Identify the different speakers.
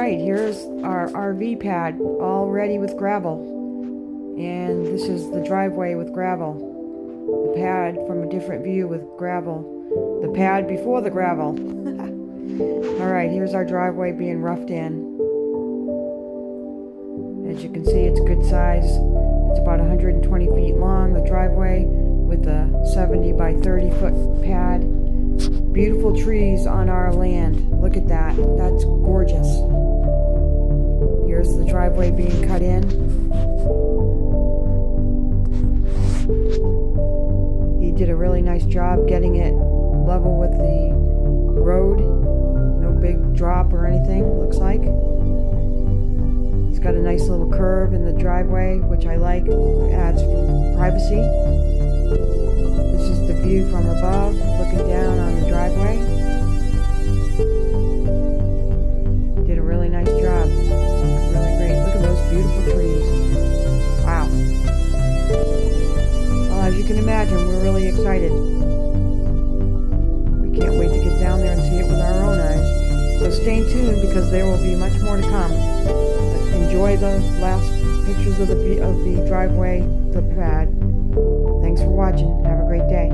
Speaker 1: Alright, here's our RV pad all ready with gravel. And this is the driveway with gravel. The pad from a different view with gravel. The pad before the gravel. Alright, here's our driveway being roughed in. As you can see, it's good size. It's about 120 feet long, the driveway, with a 70 by 30 foot pad. Beautiful trees on our land. Look at that. That's gorgeous. Here's the driveway being cut in. He did a really nice job getting it level with the road. No big drop or anything, looks like. He's got a nice little curve in the driveway, which I like. Adds privacy. This is the view from above, looking down on the driveway. Did a really nice job. Really great. Look at those beautiful trees. Wow. Well, as you can imagine, we're really excited. We can't wait to get down there and see it with our own eyes. So stay tuned, because there will be much more to come. Enjoy the last pictures of the driveway, the pad. Thanks for watching. Have a great day.